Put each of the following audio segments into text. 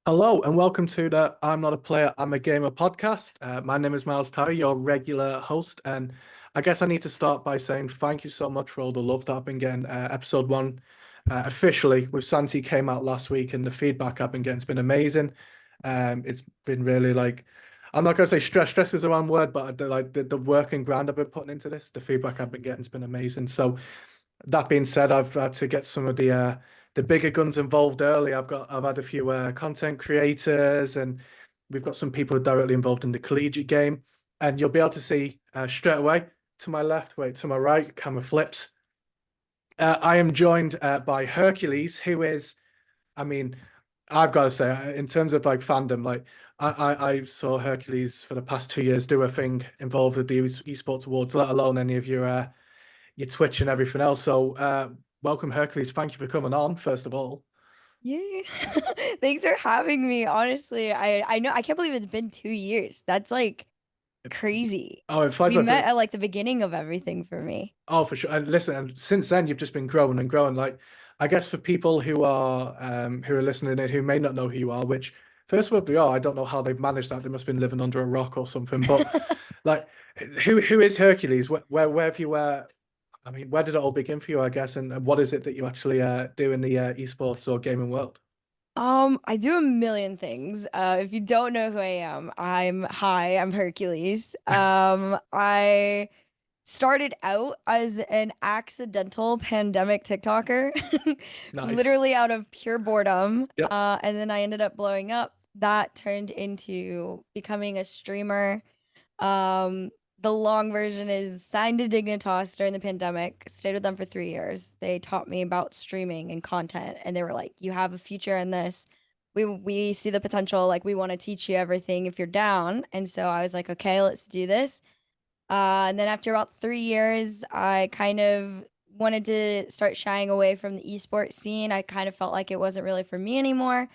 Hello and welcome to the I'm Not a Player, I'm a Gamer podcast. My name is Miles Tyler, your regular host, and I guess I need to start by saying thank you so much for all the love that I've been getting. Episode one officially with Santi came out last week, and the feedback I've been getting has been amazing. It's been really like I'm not gonna say stress. Stress is the wrong word, but the work and grind I've been putting into this, the feedback I've been getting has been amazing. So that being said, I've had to get some of the bigger guns involved early. I've had a few content creators, and we've got some people directly involved in the collegiate game. And you'll be able to see straight away to my left, wait, to my right, camera flips. I am joined by Hercules, who is, I mean, I've got to say, in terms of like fandom, like I saw Hercules for the past 2 years do a thing involved with the esports awards, let alone any of your Twitch and everything else. So, welcome, Hercules. Thank you for coming on, first of all. Yay. Thanks for having me. Honestly, I know I can't believe it's been 2 years. That's like crazy. Oh, it flies We by. met at like the beginning of everything for me. Oh, for sure. And listen, and since then, you've just been growing and growing. Like, I guess for people who are listening and who may not know who you are, which first of all, they are. I don't know how they've managed that. They must have been living under a rock or something. But like, who is Hercules? Where have you I mean, where did it all begin for you, I guess, and what is it that you actually do in the esports or gaming world? I do a million things. If you don't know who I'm Hercules. I started out as an accidental pandemic TikToker, Nice. literally out of pure boredom. Yep. And then I ended up blowing up. That turned into becoming a streamer. Um, the long version is signed to Dignitas during the pandemic, stayed with them for 3 years. They taught me about streaming and content, and they were like, "You have a future in this. We see the potential. Like, we want to teach you everything if you're down." And so I was like, "Okay, let's do this." And then after about 3 years, I kind of wanted to start shying away from the esports scene. I kind of felt like it wasn't really for me anymore.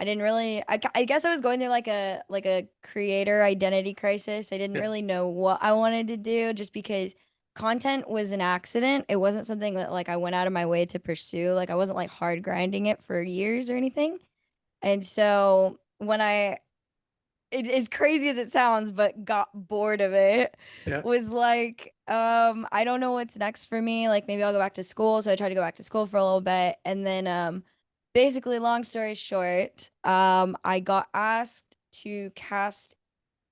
I didn't really, I guess I was going through like a creator identity crisis. I didn't Yeah. really know what I wanted to do just because content was an accident. It wasn't something that like I went out of my way to pursue. Like I wasn't like hard grinding it for years or anything. And so when as crazy as it sounds, but got bored of it. Yeah. Was like, I don't know what's next for me. Like maybe I'll go back to school. So I tried to go back to school for a little bit. And then basically long story short, I got asked to cast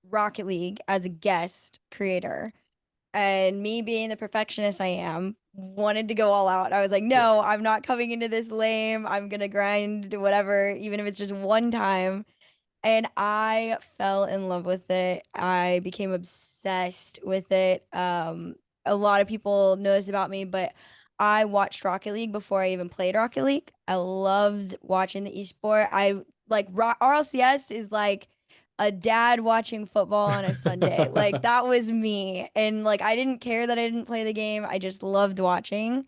Rocket League as a guest creator. And me being the perfectionist I am, wanted to go all out. I was like, Yeah. no, I'm not coming into this lame. I'm gonna grind whatever, even if it's just one time. And I fell in love with it. I became obsessed with it. A lot of people know this about me, but I watched Rocket League before I even played Rocket League. I loved watching the esport. I like RLCS is like a dad watching football on a Sunday. Like that was me. And like I didn't care that I didn't play the game. I just loved watching.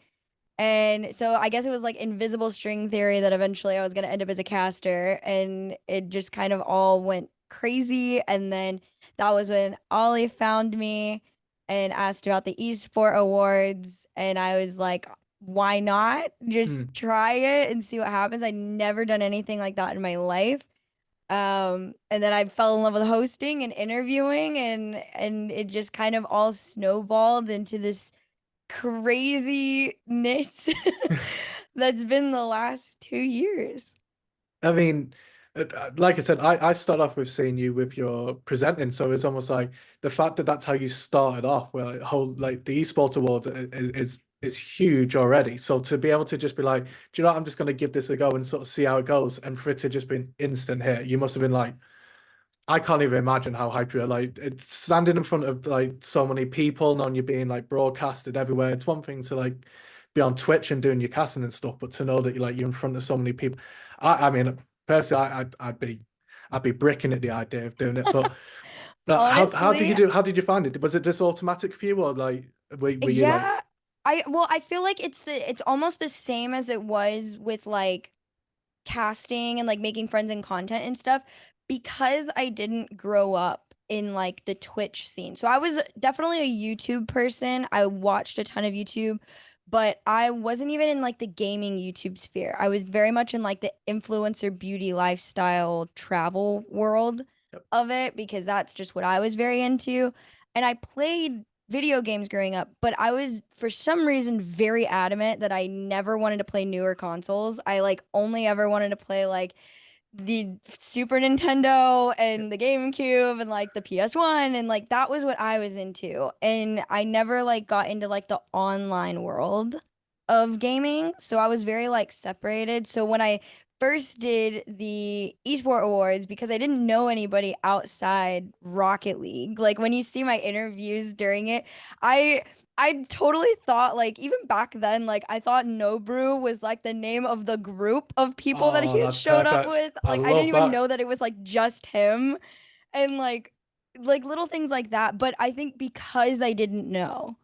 And so I guess it was like invisible string theory that eventually I was going to end up as a caster. And it just kind of all went crazy. And then that was when Ollie found me and asked about the eSport Awards. And I was like, why not? Just Hmm. try it and see what happens. I'd never done anything like that in my life. And then I fell in love with hosting and interviewing and it just kind of all snowballed into this craziness that's been the last 2 years. I mean, like I said, I start off with seeing you with your presenting, so it's almost like the fact that that's how you started off. Where like, whole like the esports award is huge already. So to be able to just be like, do you know what? I'm just going to give this a go and sort of see how it goes, and for it to just be an instant hit, you must have been like, I can't even imagine how hyped you are. Like it's standing in front of like so many people, knowing you're being like broadcasted everywhere. It's one thing to like be on Twitch and doing your casting and stuff, but to know that you're in front of so many people. I mean, personally, I'd be bricking at the idea of doing it. But how did Honestly, you do? How did you find it? Was it just automatic for you, or like were you like, yeah. I feel like it's almost the same as it was with like casting and like making friends and content and stuff because I didn't grow up in like the Twitch scene. So I was definitely a YouTube person. I watched a ton of YouTube, but I wasn't even in like the gaming YouTube sphere. I was very much in like the influencer beauty lifestyle travel world Yep. of it because that's just what I was very into. And I played video games growing up, but I was for some reason very adamant that I never wanted to play newer consoles. I like only ever wanted to play like the Super Nintendo Yep. and the GameCube and like the PS1 and like that was what I was into. And I never like got into like the online world of gaming. So I was very like separated. So when I first did the esport awards because I didn't know anybody outside Rocket League. Like when you see my interviews during it, I I totally thought like even back then like I thought Nobru was like the name of the group of people that Oh, he had that's showed up perfect. with. I Like I didn't love even that. know that it was like just him and like little things like that. But I think because I didn't know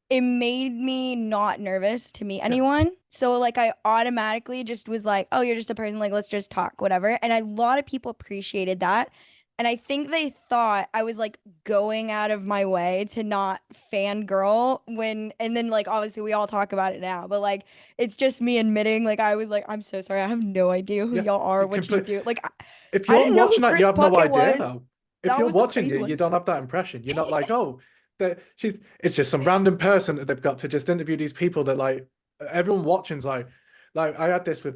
it made me not nervous to meet Yeah. anyone. So like I automatically just was like, oh, you're just a person, like let's just talk, whatever. And a lot of people appreciated that. And I think they thought I was like going out of my way to not fangirl when, and then like obviously we all talk about it now, but like it's just me admitting like I was like, I'm so sorry, I have no idea who Yeah. y'all are, what you Complete. do. Like If I you're didn't know who watching that, you Chris have no Puckett idea was. though. If That you're was the watching crazy you one. don't have that impression. You're not like, oh, that she's. It's just some random person that they've got to just interview these people that like everyone watching's like I had this with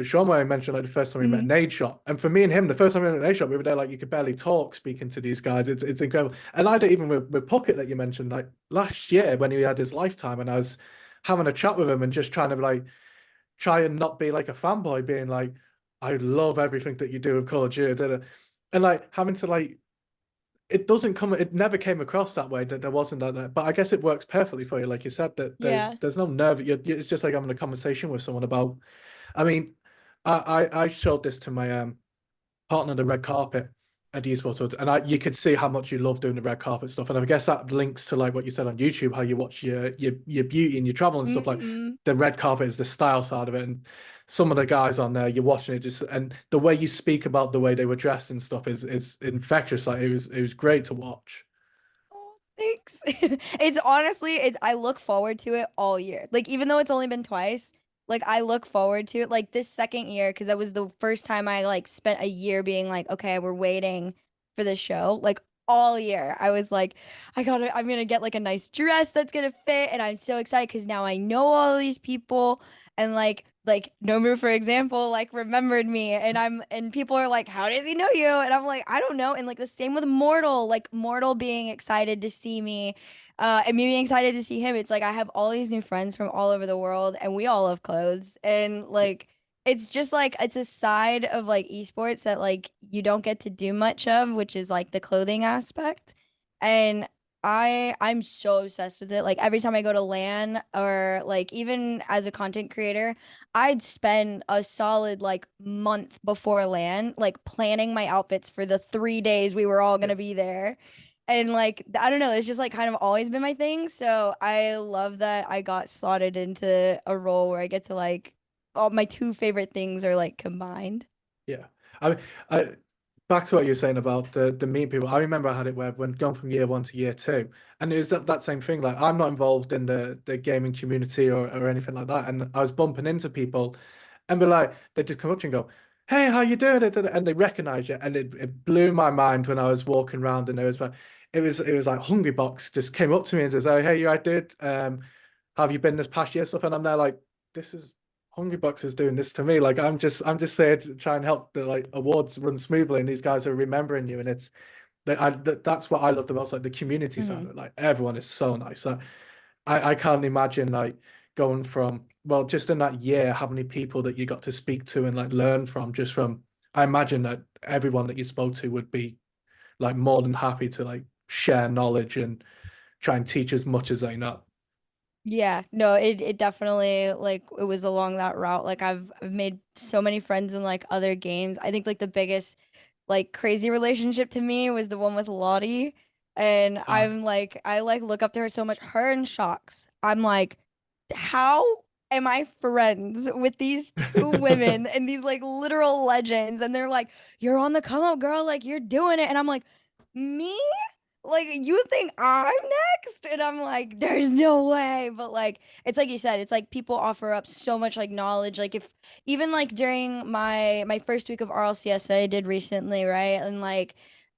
Sean where I mentioned like the first time we met Mhm. Nade Shot, and for me and him, the first time we met Nade Shot, we were there like you could barely talk speaking to these guys. It's incredible. And I did even with Puckett that you mentioned like last year when he had his lifetime, and I was having a chat with him and just trying to like try and not be like a fanboy, being like, I love everything that you do with Call of Duty, and like having to like it never came across that way that there wasn't that, but I guess it works perfectly for you, like you said, that Yeah. there's no nerve. It's just like having a conversation with someone about. I mean, I showed this to my partner the red carpet at the esports Awards, and you could see how much you love doing the red carpet stuff. And I guess that links to like what you said on YouTube, how you watch your beauty and your travel and stuff. Like Hmm. the red carpet is the style side of it, and some of the guys on there, you're watching it just, and the way you speak about the way they were dressed and stuff is infectious. Like it was great to watch. Oh, thanks. It's honestly, it's I look forward to it all year. Like even though it's only been twice, like I look forward to it. Like this second year, because that was the first time I like spent a year being like, okay, we're waiting for the show. Like all year, I was like, I'm gonna get like a nice dress that's gonna fit, and I'm so excited because now I know all these people, and like Nomu, for example, like remembered me, and people are like, how does he know you? And I'm like, I don't know. And like the same with Mortal, like Mortal being excited to see me, and me being excited to see him. It's like I have all these new friends from all over the world, and we all love clothes, and Yeah, like it's just like it's a side of like esports that like you don't get to do much of, which is like the clothing aspect. And I'm so obsessed with it. Like every time I go to LAN or like even as a content creator, I'd spend a solid like month before LAN like planning my outfits for the 3 days we were all yeah, gonna be there. And like I don't know, it's just like kind of always been my thing. So I love that I got slotted into a role where I get to like all my two favorite things are like combined. yeah. I mean, I back to what you were saying about the meet people. I remember I had it where when going from year one to year two, and it was that same thing. Like I'm not involved in the gaming community or anything like that, and I was bumping into people, and be like, they just come up to you and go, "Hey, how you doing?" And they recognize you, and it blew my mind when I was walking around, and it was like Hungry Box just came up to me and says, "Oh, hey, you, I did. How have you been this past year?" Stuff, and I'm there like, this is. Hungry Box is doing this to me. Like I'm just there to try and help the like awards run smoothly, and these guys are remembering you, and that's what I love the most, like the community side Hmm. of it. Like everyone is so nice. Like, I can't imagine like going from well, just in that year, how many people that you got to speak to and like learn from just from. I imagine that everyone that you spoke to would be like more than happy to like share knowledge and try and teach as much as they know. Yeah, no, it definitely like it was along that route. Like I've made so many friends in like other games. I think like the biggest like crazy relationship to me was the one with Lottie. And Uh, I'm like I like look up to her so much. Her and Shocks. I'm like, how am I friends with these two women and these like literal legends? And they're like, you're on the come up, girl, like you're doing it. And I'm like, me? like you think I'm next? And I'm like, there's no way. But like it's like you said, it's like people offer up so much like knowledge. Like if even like during my first week of RLCS that I did recently, right? And like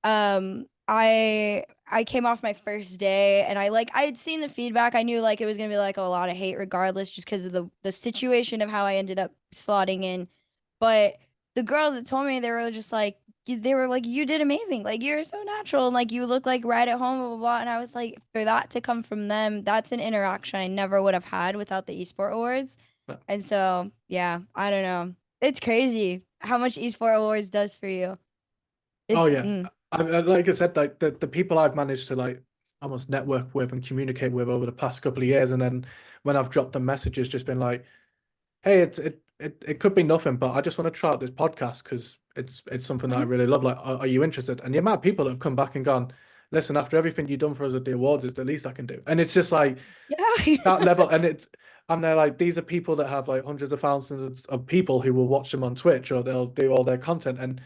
I came off my first day and I had seen the feedback. I knew like it was gonna be like a lot of hate regardless, just because of the situation of how I ended up slotting in. But the girls that told me, they were like, you did amazing. Like, you're so natural and like you look like right at home, blah, blah, blah. And I was like, for that to come from them, that's an interaction I never would have had without the esport awards. And so, yeah, I don't know. It's crazy how much esport awards does for you. Oh It, yeah, like I said, like the people I've managed to like almost network with and communicate with over the past couple of years, and then when I've dropped them messages, just been like, hey, it could be nothing, but I just want to try out this podcast because it's something that I Mhm. really love. Like, are you interested? And the amount of people that have come back and gone, listen, after everything you've done for us at the awards, it's the least I can do. And it's just like Yeah. that level, and they're like, these are people that have like hundreds of thousands of people who will watch them on Twitch or they'll do all their content. And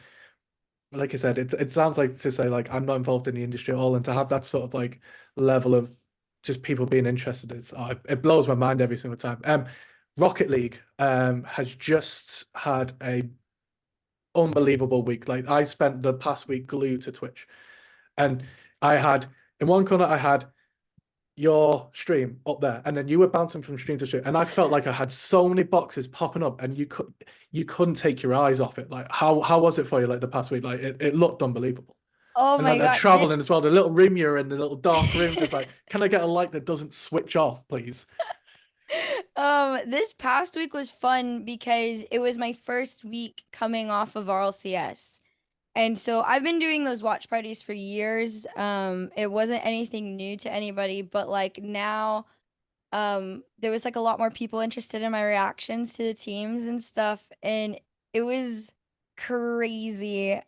like I said, it sounds like to say like I'm not involved in the industry at all, and to have that sort of like level of just people being interested, it blows my mind every single time. Rocket League has just had a unbelievable week. Like I spent the past week glued to Twitch, and I had in one corner I had your stream up there, and then you were bouncing from stream to stream, and I felt like I had so many boxes popping up, and you couldn't take your eyes off it. Like how was it for you like the past week? Like it looked unbelievable. Oh And then my they're God. traveling as well. The little room you're in, the little dark room, just like, can I get a light that doesn't switch off, please? This past week was fun because it was my first week coming off of RLCS. And so I've been doing those watch parties for years. It wasn't anything new to anybody, but like now, there was like a lot more people interested in my reactions to the teams and stuff, and it was crazy.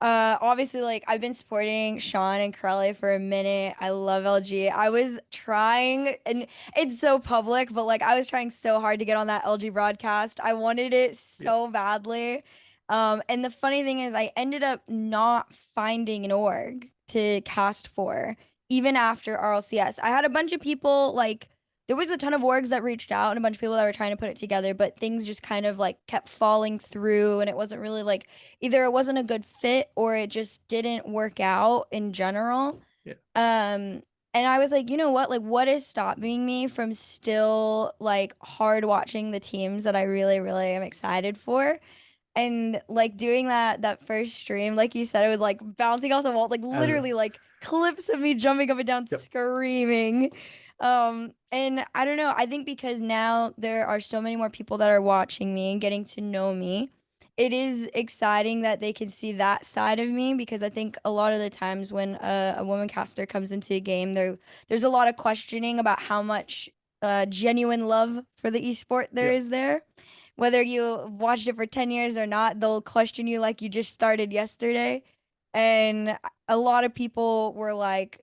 Obviously, like I've been supporting Sean and Corelli for a minute. I love LG. I was trying, and it's so public, but like I was trying so hard to get on that LG broadcast. I wanted it Yeah. so badly. And the funny thing is, I ended up not finding an org to cast for, even after RLCS. I had a bunch of people like. There was a ton of orgs that reached out and a bunch of people that were trying to put it together, but things just kind of like kept falling through, and it wasn't really like either it wasn't a good fit or it just didn't work out in general. Yeah. And I was like, you know what? Like, what is stopping me from still like hard watching the teams that I really, really am excited for? And like doing that first stream, like you said, it was like bouncing off the wall, like And literally like clips of me jumping up and down yep. screaming. And I don't know, I think because now there are so many more people that are watching me and getting to know me, it is exciting that they can see that side of me, because I think a lot of the times when a woman caster comes into a game, there's a lot of questioning about how much genuine love for the esport there Yeah. is there. Whether you watched it for 10 years or not, they'll question you like you just started yesterday. And a lot of people were like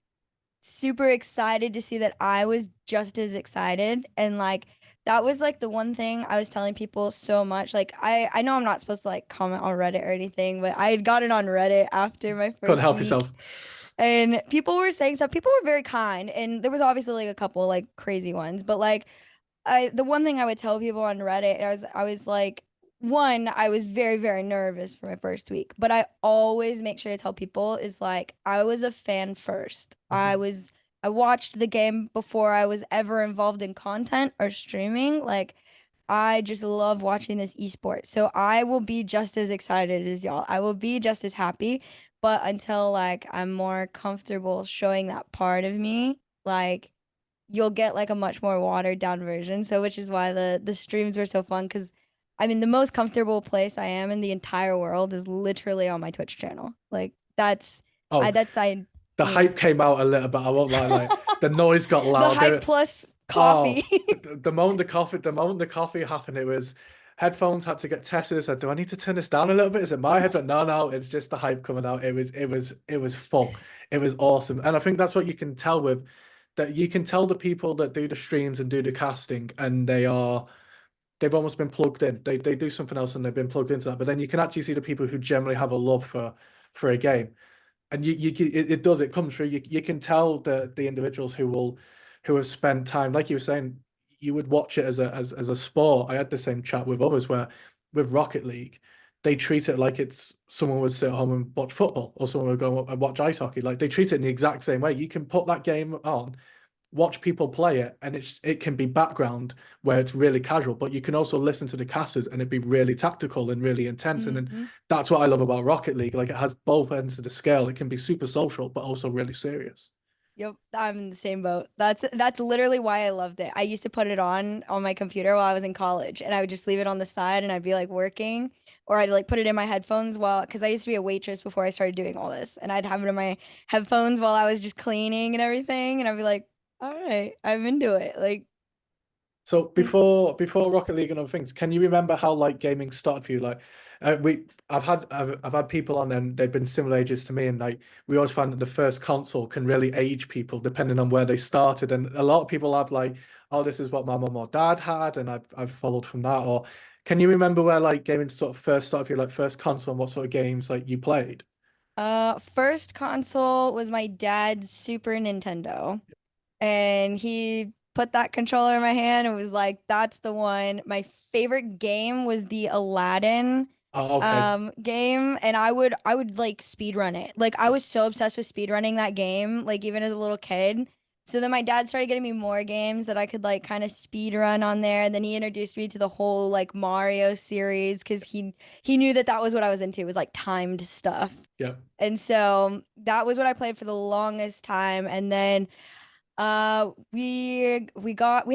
super excited to see that I was just as excited. And like that was like the one thing I was telling people so much. Like I know I'm not supposed to like comment on Reddit or anything, but I had gotten on Reddit after my Couldn't first help week, yourself. and people were saying stuff. People were very kind, and there was obviously like a couple like crazy ones, but like the one thing I would tell people on Reddit, I was like, one, I was very, very nervous for my first week, but I always make sure to tell people is like I was a fan first. Mhm. I watched the game before I was ever involved in content or streaming. Like I just love watching this esport. So I will be just as excited as y'all. I will be just as happy, but until like I'm more comfortable showing that part of me, like you'll get like a much more watered down version. So which is why the streams were so fun, because I mean the most comfortable place I am in the entire world is literally on my Twitch channel. Like Oh, that's I the yeah. hype came out a little bit. I won't lie. Like the noise got The loud. hype plus Oh, coffee. the moment the coffee happened, it was headphones had to get tested. I said, do I need to turn this down a little bit? Is it my headphone? No, no, it's just the hype coming out. It was full. It was awesome. And I think that's what you can tell with that you can tell the people that do the streams and do the casting and they've almost been plugged in. They do something else and they've been plugged into that. But then you can actually see the people who generally have a love for a game. and it does, it comes through. You can tell the individuals who have spent time, like you were saying, you would watch it as a sport. I had the same chat with others where with Rocket League, they treat it like it's someone would sit at home and watch football, or someone would go and watch ice hockey. Like they treat it in the exact same way. You can put that game on, watch people play it, and it can be background where it's really casual, but you can also listen to the casters and it'd be really tactical and really intense. And then Hmm. that's what I love about Rocket League. Like it has both ends of the scale. It can be super social, but also really serious. Yep, I'm in the same boat. That's literally why I loved it. I used to put it on my computer while I was in college, and I would just leave it on the side, and I'd be like working, or I'd like put it in my headphones while, because I used to be a waitress before I started doing all this, and I'd have it in my headphones while I was just cleaning and everything, and I'd be like, all right, I'm into it. Like, So mm, before Rocket League and other things, can you remember how like gaming started for you? Like, I've had people on and they've been similar ages to me, and like we always find that the first console can really age people depending on where they started. And a lot of people have like, oh, this is what my mum or dad had, and I've followed from that. Or can you remember where like gaming sort of first started for you, like first console and what sort of games like you played? first console was my dad's Super Nintendo. And he put that controller in my hand and was like, "That's the one." My favorite game was the Aladdin Oh, okay. game, and I would like speed run it. Like I was so obsessed with speed running that game, like even as a little kid. So then my dad started getting me more games that I could like kind of speed run on there, and then he introduced me to the whole like Mario series because he knew that that was what I was into, was like timed stuff. Yeah. And so that was what I played for the longest time. And then we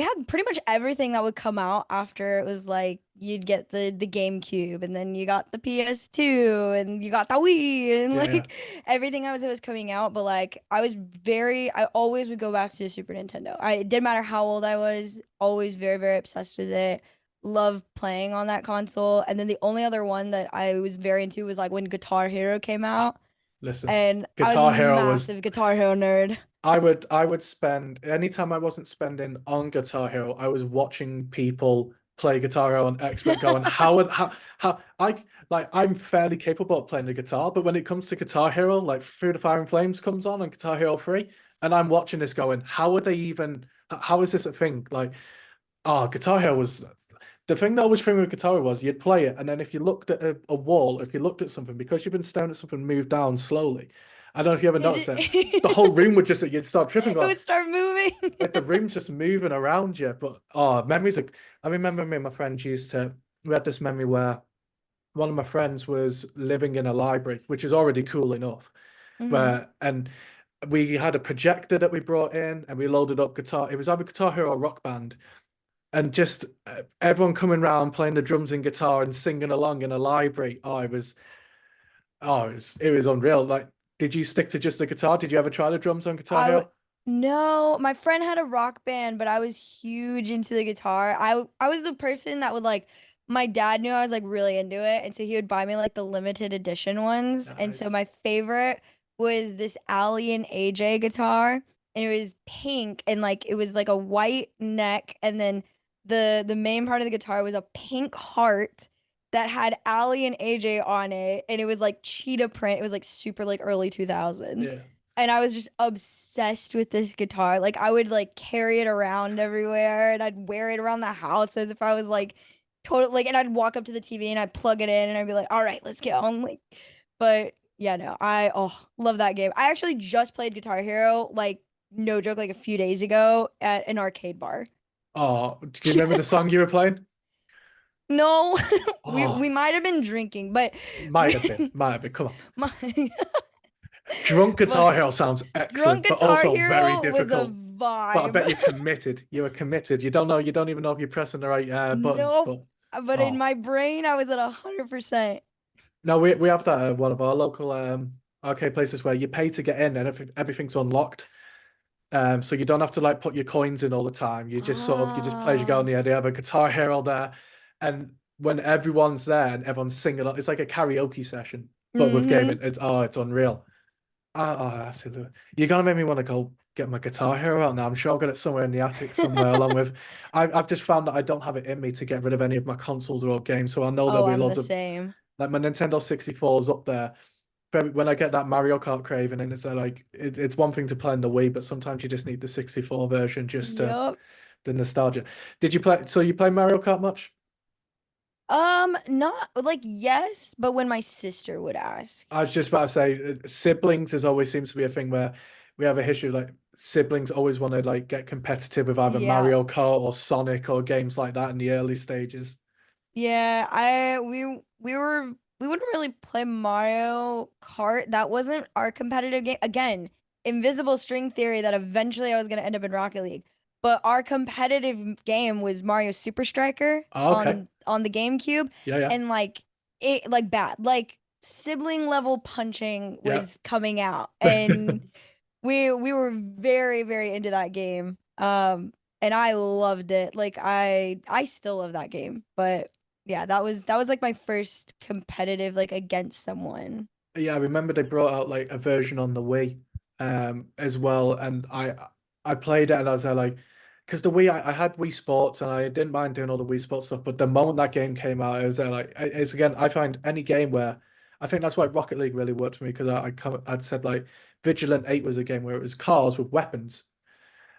had pretty much everything that would come out after. It was like you'd get the GameCube, and then you got the PS2, and you got the Wii, and Yeah, yeah. like everything that was coming out. But like I always would go back to the Super Nintendo. It didn't matter how old I was, always very, very obsessed with it. Loved playing on that console. And then the only other one that I was very into was like when Guitar Hero came Ah, out, listen, and I was a Guitar Hero was massive Guitar Hero nerd. I would spend anytime I wasn't spending on Guitar Hero, I was watching people play Guitar Hero on expert going, how I like I'm fairly capable of playing the guitar, but when it comes to Guitar Hero, like Through the Fire and Flames comes on Guitar Hero 3, and I'm watching this going, how are they even how is this a thing? Like, oh, Guitar Hero was the thing that always threw me with guitar was you'd play it, and then if you looked at a wall, if you looked at something, because you've been staring at something move down slowly, I don't know if you ever It, noticed it, the whole it room would just you'd start tripping, going would start moving. like the room's just moving around you. But oh, memories are. I remember me and my friends used to. We had this memory where one of my friends was living in a library, which is already cool enough. Hmm. Where and we had a projector that we brought in, and we loaded up guitar. It was either Guitar Hero or Rock Band, and just everyone coming around playing the drums and guitar and singing along in a library. It was unreal. Like, did you stick to just the guitar? Did you ever try the drums on Guitar I w Hero? No, my friend had a rock band, but I was huge into the guitar. I was the person that would like, my dad knew I was like really into it, and so he would buy me like the limited edition ones. And so Nice. my favorite was this Allie and AJ guitar, and it was pink, and like it was like a white neck, and then the main part of the guitar was a pink heart that had Allie and AJ on it, and it was like cheetah print. It was like super like early 2000s. Yeah. And I was just obsessed with this guitar. Like I would like carry it around everywhere, and I'd wear it around the house as if I was like total like, and I'd walk up to the TV and I'd plug it in and I'd be like, all right, let's get on. Like, but yeah, no, I love that game. I actually just played Guitar Hero, like no joke, like a few days ago at an arcade bar. Oh, do you remember the song you were playing? No, we Oh, might have been drinking, but might have been. Might have been. Come on. my Drunk Guitar but Hero sounds Drunk excellent, but Guitar also very Hero was a difficult. But I vibe. bet you're committed. You were committed. You don't even know if you're pressing the right buttons. Nope. But But in oh my brain, I was at 100%. no, we have that at one of our local arcade places where you pay to get in and everything's unlocked. So you don't have to like put your coins in all the time. You just play as you go. And Ah. they have a Guitar Hero there, and when everyone's there and everyone's singing, it's like a karaoke session, but with gaming. Mm-hmm. It's unreal. Absolutely. You're gonna make me want to go get my Guitar Hero out now. I'm sure I've got it somewhere in the attic somewhere, along with I've just found that I don't have it in me to get rid of any of my consoles or games. So I know there'll Oh, be I'm loads the of same. like my Nintendo 64 is up there. when I get that Mario Kart craving, and it's like it's one thing to play in the Wii, but sometimes you just need the 64 version just to Yup. the nostalgia. Did you play? So you play Mario Kart much? Not like yes, but when my sister would ask. I was just about to say, siblings is always seems to be a thing where we have a history of like siblings always want to like get competitive with either Yeah. Mario Kart or Sonic or games like that in the early stages. Yeah, we wouldn't really play Mario Kart. That wasn't our competitive game. Again, invisible string theory that eventually I was gonna end up in Rocket League. But our competitive game was Mario Super Striker Oh, okay. on the GameCube, Yeah, yeah. and like it like bad. Like sibling level punching Yeah. was coming out, and we were very, very into that game. And I loved it. Like I still love that game. But yeah, that was like my first competitive like against someone. Yeah, I remember they brought out like a version on the Wii as well, and I played it and I was like, because the Wii I had Wii Sports and I didn't mind doing all the Wii Sports stuff, but the moment that game came out, I was there like it's again I find any game where I think that's why Rocket League really worked for me because I'd said like Vigilant 8 was a game where it was cars with weapons.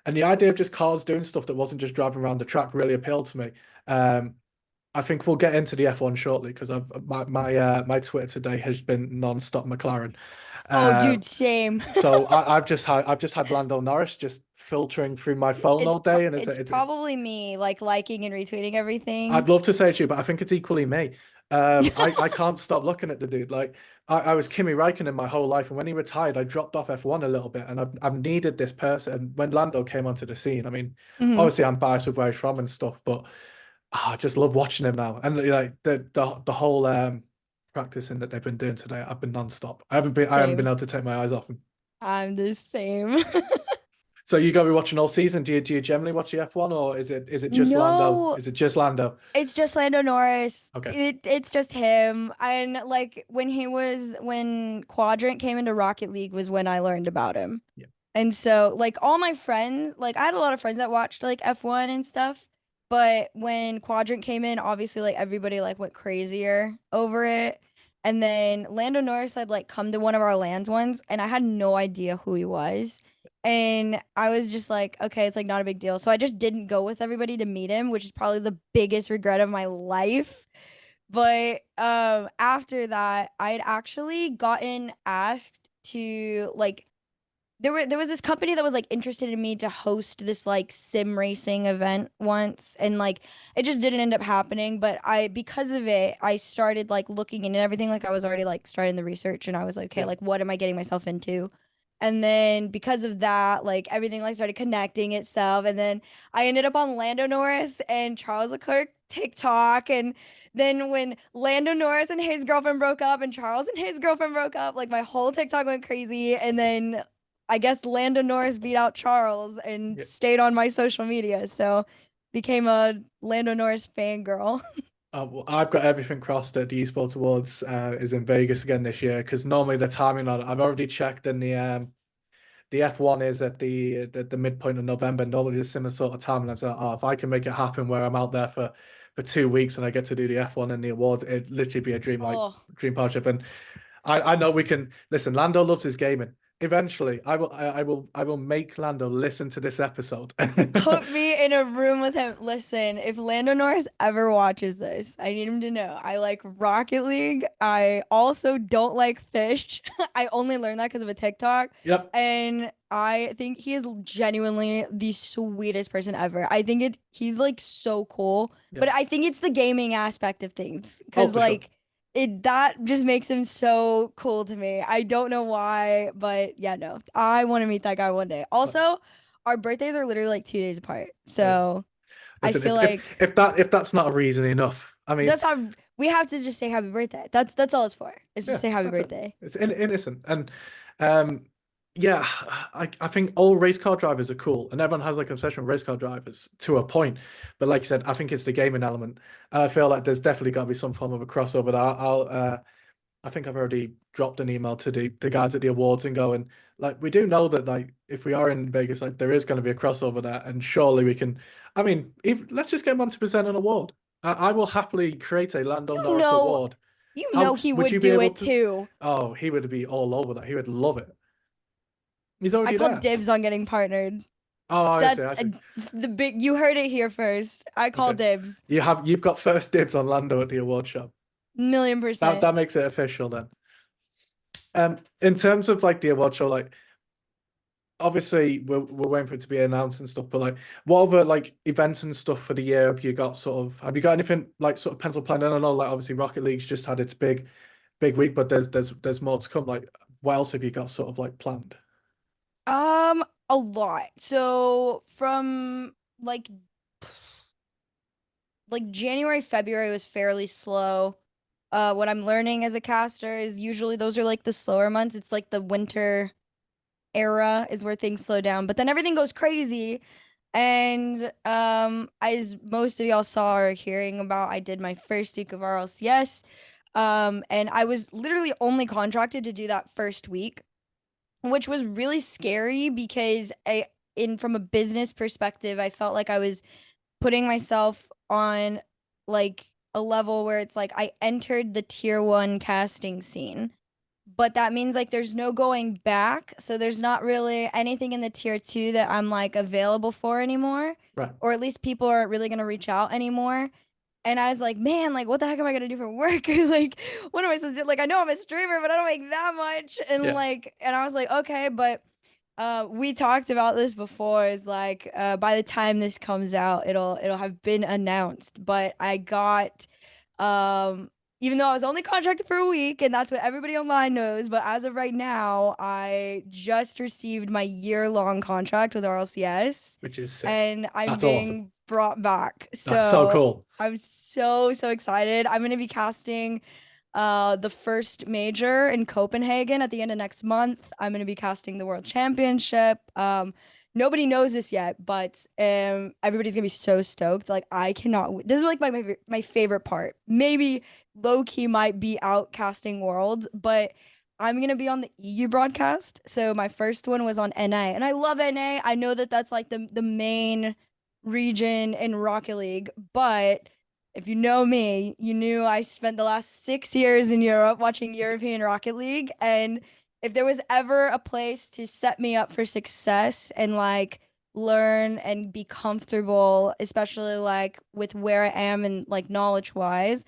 And the idea of just cars doing stuff that wasn't just driving around the track really appealed to me. Um, I think we'll get into the F1 shortly because I've my Twitter today has been non-stop McLaren. Oh, Uh, dude, same. so I've just had Lando Norris just filtering through my phone all day, and It's it's probably me like liking and retweeting everything. I'd love to say it to you, but I think it's equally me. I can't stop looking at the dude. Like I was Kimi Räikkönen my whole life, and when he retired, I dropped off F1 a little bit, and I've needed this person. And when Lando came onto the scene, I mean, Hmm. obviously I'm biased with where he's from and stuff, but I just love watching him now. And like the whole practicing that they've been doing today, I've been non-stop. I haven't been Same. able to take my eyes off him. I'm the same. So you got to be watching all season. Do you generally watch the F1 or is it just Lando? No, Is it just Lando? it's just Lando Norris. Okay. It's just him. And like when Quadrant came into Rocket League was when I learned about him. Yeah. And so like all my friends, like I had a lot of friends that watched like F1 and stuff, but when Quadrant came in, obviously like everybody like went crazier over it. And then Lando Norris had like come to one of our lands once and I had no idea who he was. And I was just like, okay, it's like not a big deal. So I just didn't go with everybody to meet him, which is probably the biggest regret of my life. But after that, I had actually gotten asked to like there was this company that was like interested in me to host this like sim racing event once and like it just didn't end up happening but I because of it I started like looking into everything like I was already like starting the research and I was like okay Yeah. like what am I getting myself into and then because of that like everything like started connecting itself and then I ended up on Lando Norris and Charles Leclerc TikTok and then when Lando Norris and his girlfriend broke up and Charles and his girlfriend broke up like my whole TikTok went crazy and then I guess Lando Norris beat out Charles and Yeah. stayed on my social media. So became a Lando Norris fangirl. Well, I've got everything crossed that the Esports Awards is in Vegas again this year because normally the timing on it, I've already checked and the F1 is at the midpoint of November. Normally a similar sort of time, and I was like, oh, if I can make it happen where I'm out there for 2 weeks and I get to do the F1 and the awards, it'd literally be a Oh, dream partnership. And I know we can listen. Lando loves his gaming. Eventually, I will make Lando listen to this episode. put me in a room with him. Listen, if Lando Norris ever watches this, I need him to know I like Rocket League. I also don't like fish. I only learned that because of a TikTok. Yep. And I think he is genuinely the sweetest person ever. I think he's like so cool. But Yep. I think it's the gaming aspect of things. Oh, Because for sure. like it that just makes him so cool to me. I don't know why, but yeah, no. I want to meet that guy one day. Also, our birthdays are literally like 2 days apart. Uh, So I Listen, feel like if that's not a reason enough, I mean, that's how we have to just say happy birthday. That's all it's for. It's just yeah, say happy that's it. birthday. It's innocent, and um, yeah, I think all race car drivers are cool, and everyone has like an obsession with race car drivers to a point. But like you said, I think it's the gaming element, and I feel like there's definitely got to be some form of a crossover. That I think I've already dropped an email to the guys at the awards and going like we do know that like if we are in Vegas, like there is going to be a crossover there, and surely we can. I mean, let's just get them on to present an award. I will happily create a Lando You Norris know, award. You know How he would would you be do able it to? too. Oh, he would be all over that. He would love it. He's I already called there. dibs on getting partnered. Oh, I see, That's I see. the big, you heard it here first. I call Okay. dibs. You've got first dibs on Lando at the award show. Million That percent. that makes it official then. In terms of like the award show, like obviously we're waiting for it to be announced and stuff, but like what other like events and stuff for the year have you got anything like sort of pencil planned in? I know like obviously Rocket League's just had its big week, but there's more to come. Like what else have you got sort of like planned? A lot. So from January, February was fairly slow. What I'm learning as a caster is usually those are like the slower months. It's like the winter era is where things slow down, but then everything goes crazy. And as most of y'all saw or hearing about, I did my first week of RLCS. And I was literally only contracted to do that first week, which was really scary because in from a business perspective, I felt like I was putting myself on like a level where it's like I entered the tier one casting scene, but that means like there's no going back. So there's not really anything in the tier two that I'm like available for anymore, Right. or at least people aren't really gonna reach out anymore. And I was like, man, like, what the heck am I gonna do for work? Like, what am I supposed to do? Like, I know I'm a streamer, but I don't make that much. And Yeah. like, and I was like, okay, but we talked about this before. Is like, by the time this comes out, it'll have been announced. But I got, um, even though I was only contracted for a week, and that's what everybody online knows. But as of right now, I just received my year-long contract with RLCS, Which is sick. and I'm That's awesome. being brought back. That's so So cool. I'm so excited. I'm gonna be casting the first major in Copenhagen at the end of next month. I'm going to be casting the World Championship. Nobody knows this yet, but everybody's going to be so stoked. Like I cannot this is like my favorite part. Maybe low key might be out casting Worlds, but I'm going to be on the EU broadcast. So my first one was on NA, and I love NA. I know that that's like the main region in Rocket League, but if you know me, you knew I spent the last 6 years in Europe watching European Rocket League. And if there was ever a place to set me up for success and like learn and be comfortable, especially like with where I am and like knowledge wise,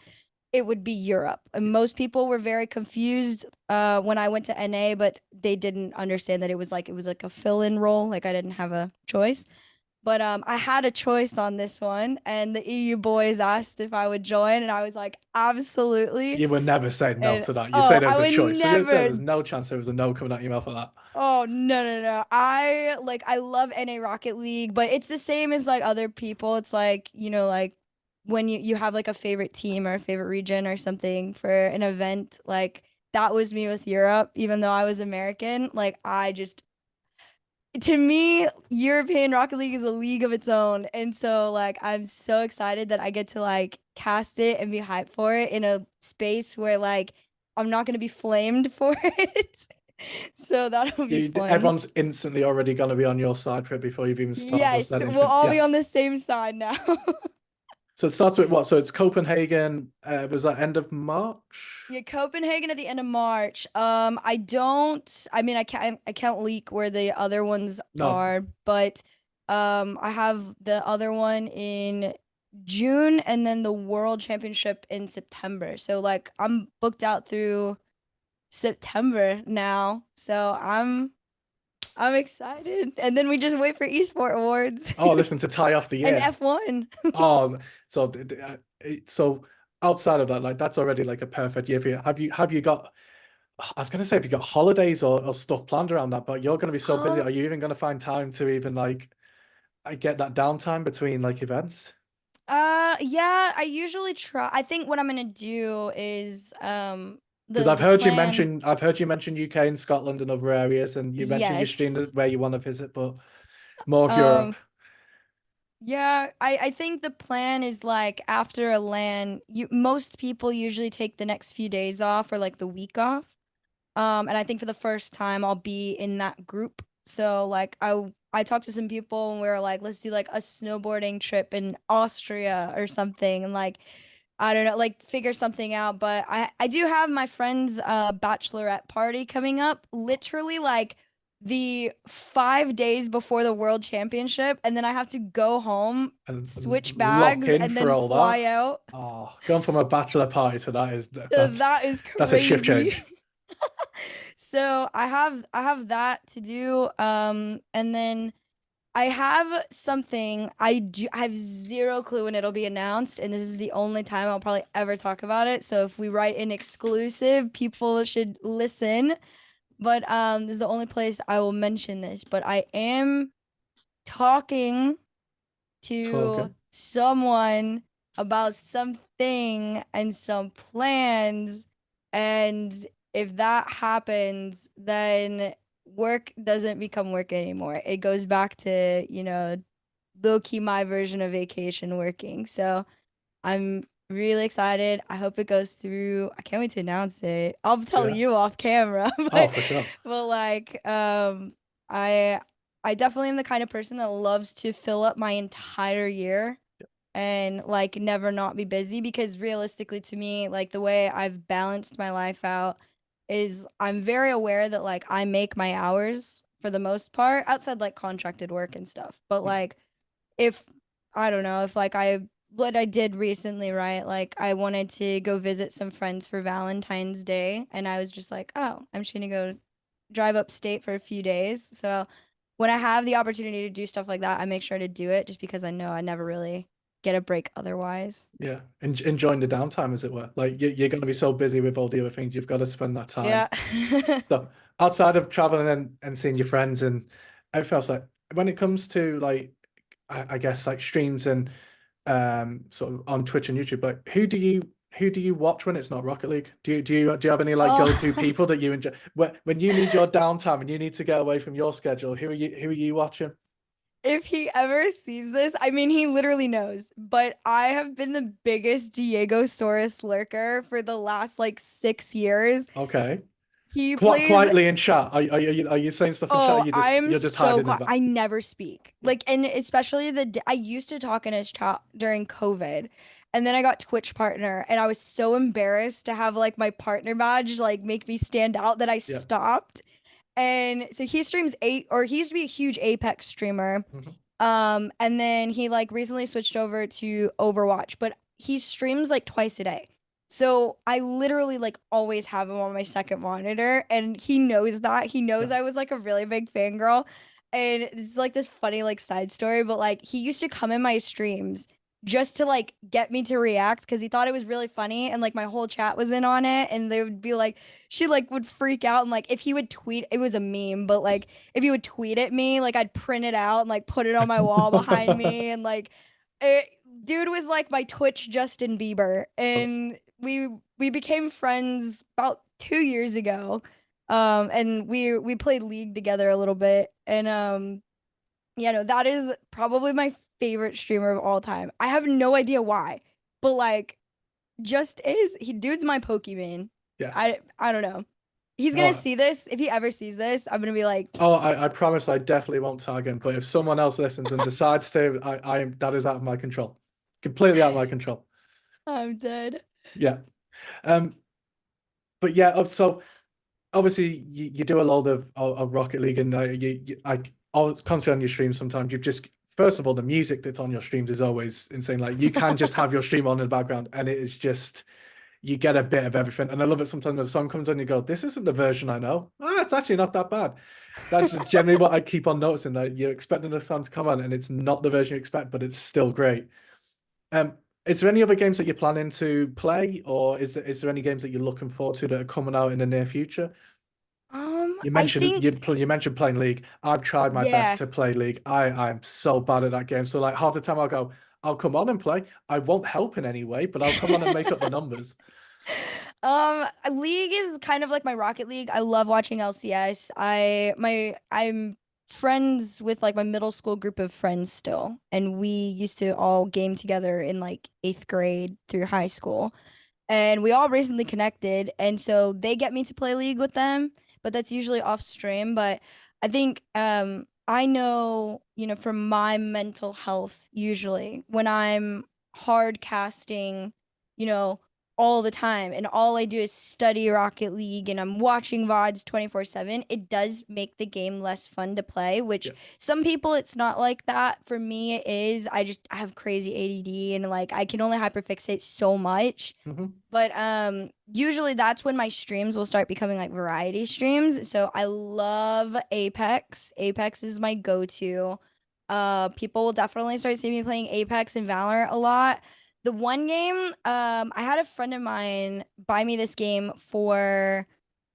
it would be Europe. And most people were very confused when I went to NA, but they didn't understand that it was like a fill-in role, like I didn't have a choice. But I had a choice on this one, and the EU boys asked if I would join, and I was like, absolutely. You would never say no And to that. You say oh, there I was a would choice. There was never. no chance there was a no coming out your mouth for that. Oh, no. I love NA Rocket League, but it's the same as like other people. It's like, like when you have like a favorite team or a favorite region or something for an event, like that was me with Europe, even though I was American. Like I just to me, European Rocket League is a league of its own. And so like I'm so excited that I get to like cast it and be hyped for it in a space where like I'm not gonna be flamed for it. So that'll be fun. Everyone's instantly already going to be on your side for it before you've even started Yes, said we'll anything. all be Yeah. on the same side now. So it starts with what? So it's Copenhagen. Was that end of March? Yeah, Copenhagen at the end of March. I mean I can't leak where the other ones No. are, but I have the other one in June and then the World Championship in September. So like I'm booked out through September now. So I'm excited. And then we just wait for Esport Awards Oh, listen, to tie off the and year. F1. Oh, so so outside of that, like that's already like a perfect year for you. Have you got? I was gonna say, have you got holidays or stuff planned around that? But you're gonna be so busy. Um Are you even gonna find time to even like get that downtime between like events? yeah, I usually try. I think what I'm gonna do is Because the plan. I've heard you mention UK and Scotland and other areas, and you mentioned you streamed Yes. where you want to visit, but more of Europe. Um yeah, I think the plan is like after a LAN, most people usually take the next few days off or like the week off. And I think for the first time I'll be in that group. So like I talked to some people and we were like, let's do like a snowboarding trip in Austria or something. And like I don't know, like figure something out. But I do have my friend's bachelorette party coming up, literally like the 5 days before the world championship, and then I have to go home, And switch lock bags, in and for then all that. fly out. Oh, going from a bachelor party to that is That is that's a shift crazy. change. So I have that to do. And then I have something I have zero clue when it'll be announced, and this is the only time I'll probably ever talk about it. So if we write an exclusive, people should listen. But this is the only place I will mention this. But I am talking to Talking. someone about something and some plans. And if that happens, then work doesn't become work anymore. It goes back to, low key my version of vacation working. So I'm really excited. I hope it goes through. I can't wait to announce it. I'll tell Yeah. you off camera, Oh, but for sure. like I I definitely am the kind of person that loves to fill up my entire year and like never not be busy, because realistically to me, like the way I've balanced my life out is I'm very aware that like I make my hours for the most part outside like contracted work and stuff. But Yeah. like if I don't know, if like I what I did recently, right? Like I wanted to go visit some friends for Valentine's Day, and I was just like, "Oh, I'm just gonna go drive upstate for a few days." So when I have the opportunity to do stuff like that, I make sure to do it just because I know I never really get a break otherwise. Yeah. Enjoying the downtime, as it were. Like you're going to be so busy with all the other things, you've got to spend that time. Yeah. So outside of traveling and seeing your friends and everything else, like when it comes to like, I guess like streams and sort of on Twitch and YouTube, like who do you watch when it's not Rocket League? Do you have any like go-to Oh, people that you enjoy when you need your downtime and you need to get away from your schedule? Who are you watching? if he ever sees this, I mean, he literally knows, but I have been the biggest Diego Soros lurker for the last like 6 years. Okay. He plays. Quietly in chat. Are you saying stuff in chat? Or Oh, I'm you're just so hiding in quiet. back? I never speak. Yeah. Like, and especially I used to talk in his chat during COVID, and then I got Twitch partner, and I was so embarrassed to have like my partner badge like make me stand out that I Yeah. stopped. And so he streams eight, or he used to be a huge Apex streamer. Mhm. And then he like recently switched over to Overwatch, but he streams like twice a day. So I literally like always have him on my second monitor, and he knows that. He knows Yeah. I was like a really big fangirl. And this is like this funny like side story, but like he used to come in my streams just to like get me to react because he thought it was really funny, and like my whole chat was in on it, and they would be like she like would freak out, and like if he would tweet, it was a meme, but like if he would tweet at me, like I'd print it out and like put it on my wall behind me, and like it, dude was like my Twitch Justin Bieber, and we became friends about 2 years ago. And we played League together a little bit, and yeah, no, that is probably my favorite streamer of all time. I have no idea why, but like just is. He dude's my Pokemon. Yeah. I don't know. He's gonna No. see this. If he ever sees this, I'm gonna be like, Oh, I promise I definitely won't tag him. But if someone else listens and decides to, that is out of my control. Completely out of my control. I'm dead. Yeah. Um. But yeah. So obviously you do a lot of Rocket League and I'll constantly on your stream sometimes you've just first of all the music that's on your streams is always insane. Like you can just have your stream on in the background and it is just you get a bit of everything. And I love it sometimes when the song comes on, you go, this isn't the version I know. Ah, it's actually not that bad. That's generally what I keep on noticing, that you're expecting the song to come on and it's not the version you expect, but it's still great. Um, is there any other games that you're planning to play, or is there any games that you're looking forward to that are coming out in the near future? You I mentioned think you mentioned playing League. I've tried my best yeah. to play League. I'm so bad at that game. So like half the time I'll go, I'll come on and play. I won't help in any way, but I'll come on and make up the numbers. League is kind of like my Rocket League. I love watching LCS. I'm friends with like my middle school group of friends still, and we used to all game together in like 8th grade through high school. And we all recently connected, and so they get me to play League with them, but that's usually off stream. But I think I know, for my mental health, usually when I'm hard casting, you know, all the time and all I do is study Rocket League and I'm watching VODs 24/7, it does make the game less fun to play, which Yeah. some people it's not like that. For me it is. I have crazy ADD and like I can only hyperfixate so much. Hmm. But usually that's when my streams will start becoming like variety streams. So I love Apex. Apex is my go-to. People will definitely start seeing me playing Apex and Valorant a lot. The one game, I had a friend of mine buy me this game for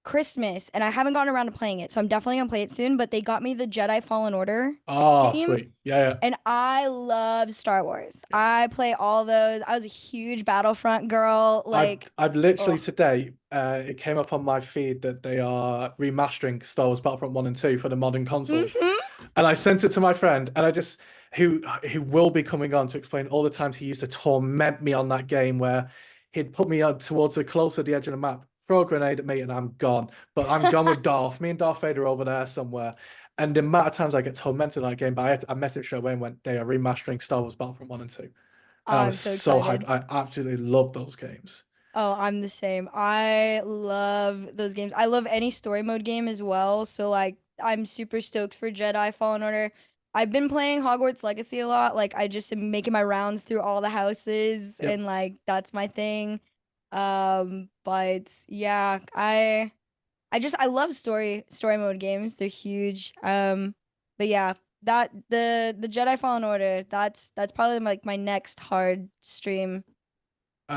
Christmas, and I haven't gotten around to playing it, so I'm definitely gonna play it soon. But they got me the Jedi Fallen Order Oh, game, sweet. Yeah, and I love Star Wars. I play all those. I was a huge Battlefront girl. Like, I've literally oh, today, it came up on my feed that they are remastering Star Wars Battlefront 1 and 2 for the modern consoles. mm-hmm. And I sent it to my friend, and I just who will be coming on to explain all the times he used to torment me on that game where he'd put me on towards the closer the edge of the map, throw a grenade at me, and I'm gone. But I'm gone with Darth. Me and Darth Vader are over there somewhere. And the amount of times I get tormented on that game, but I messaged straight away and went, they are remastering Star Wars Battlefront 1 and 2. And I was I'm so so hyped. excited. I absolutely love those games. Oh, I'm the same. I love those games. I love any story mode game as well. So like I'm super stoked for Jedi Fallen Order. I've been playing Hogwarts Legacy a lot. Like I just am making my rounds through all the houses Yep. and like that's my thing. But yeah, I love story mode games. They're huge. But yeah, that the Jedi Fallen Order, that's probably like my next hard stream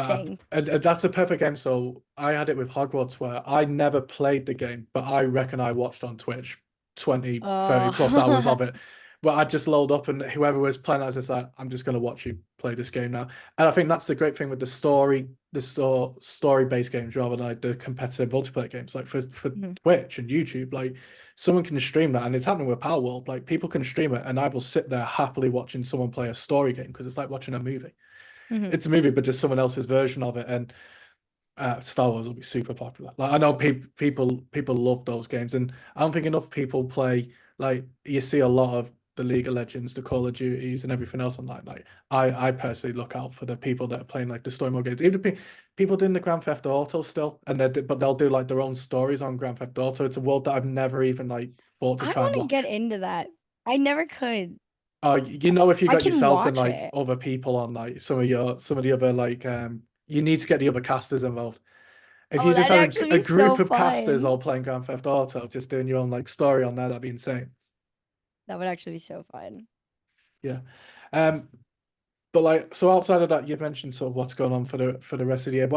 thing. And that's a perfect game. So I had it with Hogwarts where I never played the game, but I reckon I watched on Twitch 20, 30 plus hours Oh, of it. But I'd just load up and whoever was playing, I was just like, I'm just going to watch you play this game now. And I think that's the great thing with story-based games rather than like the competitive multiplayer games. Like for Mhm, Twitch and YouTube, like someone can stream that and it's happening with Power World. Like people can stream it and I will sit there happily watching someone play a story game because it's like watching a movie. mhm. It's a movie, but just someone else's version of it. And Star Wars will be super popular. Like I know people love those games, and I don't think enough people play. Like you see a lot of the League of Legends, the Call of Duties, and everything else online. Like I personally look out for the people that are playing like the story mode games. Even people doing the Grand Theft Auto still, and but they'll do like their own stories on Grand Theft Auto. It's a world that I've never even like thought to I try and want to get watch. into that. I never could. You know, if you I got can yourself and watch like it. other people on like some of the other like you need to get the other casters involved. If you Oh, just that'd had actually a be group so of casters fun. all playing Grand Theft Auto, just doing your own like story on there, that'd be insane. That would actually be so fun. Yeah. Um, but like so outside of that, you've mentioned sort of what's going on for the rest of the year.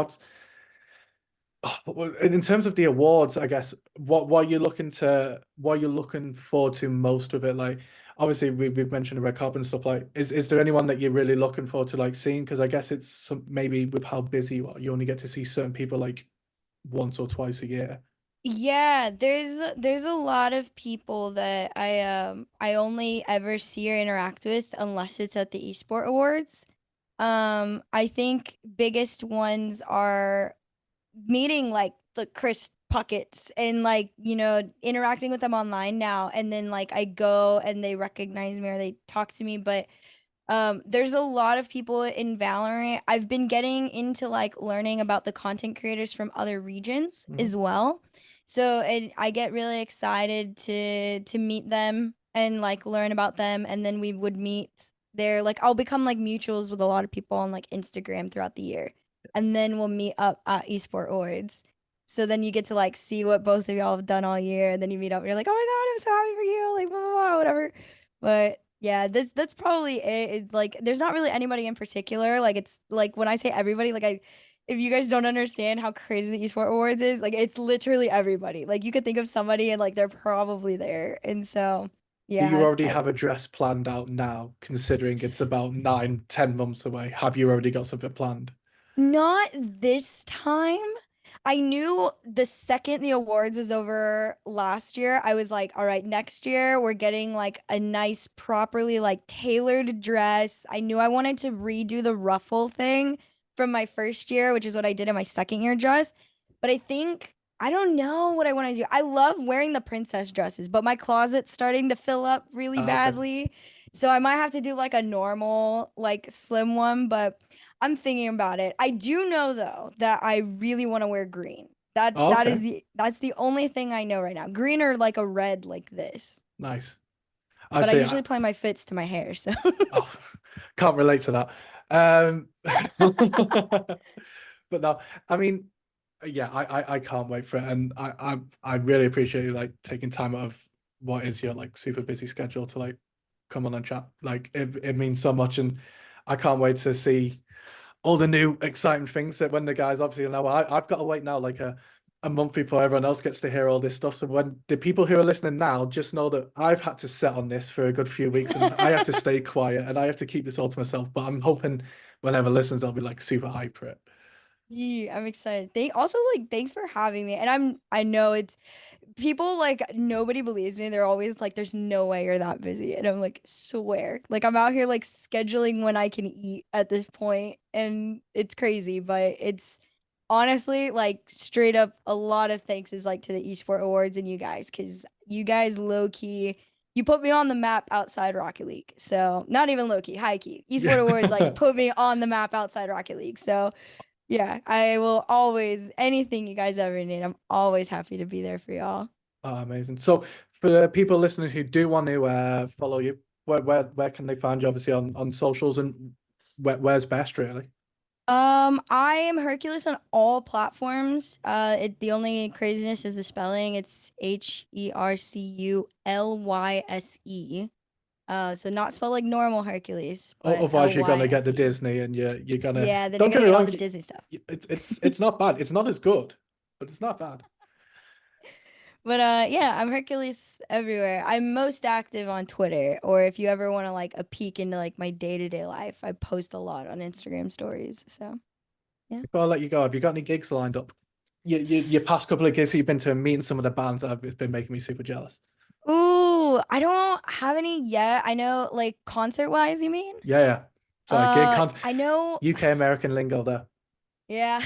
In terms of the awards, I guess what you're looking to what you're looking forward to most with it? Like obviously we've mentioned the red carpet and stuff. Like is there anyone that you're really looking forward to like seeing? Because I guess it's maybe with how busy you are, you only get to see certain people like once or twice a year. Yeah, there's a lot of people that I only ever see or interact with unless it's at the Esport Awards. I think biggest ones are meeting like the Chris Puckets and like, interacting with them online now. And then like I go and they recognize me or they talk to me. But there's a lot of people in Valorant. I've been getting into like learning about the content creators from other regions Mhm. as well. So I get really excited to meet them and like learn about them. And then we would meet there. Like I'll become like mutuals with a lot of people on like Instagram throughout the year. And then we'll meet up at Esport Awards. So then you get to like see what both of y'all have done all year, and then you meet up and you're like, oh my God, I'm so happy for you, like blah blah blah, whatever. But yeah, that's probably it. It's like there's not really anybody in particular. Like it's like when I say everybody, like I if you guys don't understand how crazy the Esport Awards is, like it's literally everybody. Like you could think of somebody and like they're probably there. And so Do you yeah, already have a dress planned out now, considering it's about 9, 10 months away? Have you already got something planned? not this time. I knew the second the awards was over last year, I was like, all right, next year we're getting like a nice, properly like tailored dress. I knew I wanted to redo the ruffle thing from my first year, which is what I did in my second year dress. But I think I don't know what I want to do. I love wearing the princess dresses, but my closet's starting to fill up really Okay. badly. So I might have to do like a normal, like slim one, but I'm thinking about it. I do know though that I really want to wear green. Oh, okay, That's the only thing I know right now. Green or like a red like this. nice. I But I see. usually play my fits to my hair, so Oh, can't relate to that. But no, I mean, yeah, I can't wait for it, and I really appreciate you like taking time out of what is your like super busy schedule to like come on and chat. Like it means so much, and I can't wait to see all the new exciting things that when the guys obviously know I've got to wait now like a month before everyone else gets to hear all this stuff. So when the people who are listening now just know that I've had to set on this for a good few weeks and I have to stay quiet and I have to keep this all to myself. But I'm hoping whenever listens, I'll be like super hyped for it. yeah, I'm excited. Thank also like thanks for having me. And I know it's people like nobody believes me. They're always like, there's no way you're that busy. And I'm like, swear. Like I'm out here like scheduling when I can eat at this point, and it's crazy, but it's honestly like straight up a lot of thanks is like to the esports awards and you guys, because you guys low key you put me on the map outside Rocket League. So not even low key, high key. Esport awards like Yeah. put me on the map outside Rocket League. So yeah, I will always, anything you guys ever need, I'm always happy to be there for y'all. Oh, amazing. So for the people listening who do want to follow you, where can they find you? Obviously on socials and where's best really? I am Hercules on all platforms. The only craziness is the spelling. It's Herculyse. So not spelled like normal Hercules, but Otherwise, L you're Y gonna get S the E. Disney, and you're gonna. Yeah, then you're Don't get gonna me get all wrong, the Disney stuff. it's not bad. It's not as good, but it's not bad. But yeah, I'm Hercules everywhere. I'm most active on Twitter, or if you ever want to like a peek into like my day-to-day life, I post a lot on Instagram stories. So yeah. Before I let you go, have you got any gigs lined up? Your past couple of gigs that you've been to and meeting some of the bands that have been making me super jealous. Ooh, I don't have any yet. I know like concert-wise, you mean? Yeah, yeah. Sorry, gig can't I know. UK American lingo there. Yeah.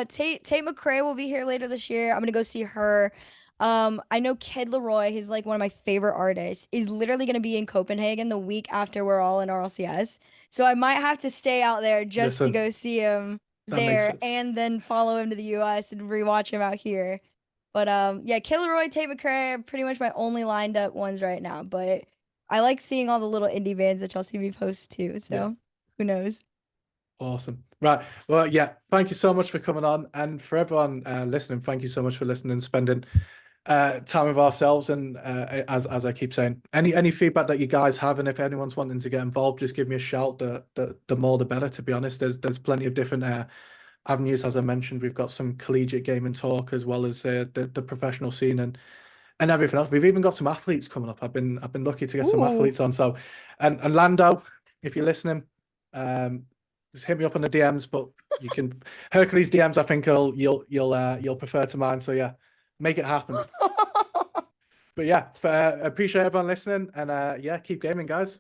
Tate McRae will be here later this year. I'm gonna go see her. I know Kid Leroy, he's like one of my favorite artists, is literally gonna be in Copenhagen the week after we're all in RLCS. So I might have to stay out there just to Listen, go see him that makes there sense. and then follow him to the US and rewatch him out here. But yeah, Kid Leroy, Tate McRae are pretty much my only lined up ones right now. But I like seeing all the little indie bands that y'all see me post too. Yeah. So who knows? Awesome. Right. Well, yeah. Thank you so much for coming on, and for everyone listening. Thank you so much for listening and spending time with ourselves. And as I keep saying, any feedback that you guys have, and if anyone's wanting to get involved, just give me a shout. The more the better. To be honest, there's plenty of different avenues. As I mentioned, we've got some collegiate gaming talk as well as the professional scene and everything else. We've even got some athletes coming up. I've been lucky to get some Ooh. athletes on. So, and Lando, if you're listening, um, just hit me up on the DMs. But you can Hercules DMs. I think you'll prefer to mine. So yeah, make it happen. But yeah, appreciate everyone listening, and yeah, keep gaming, guys.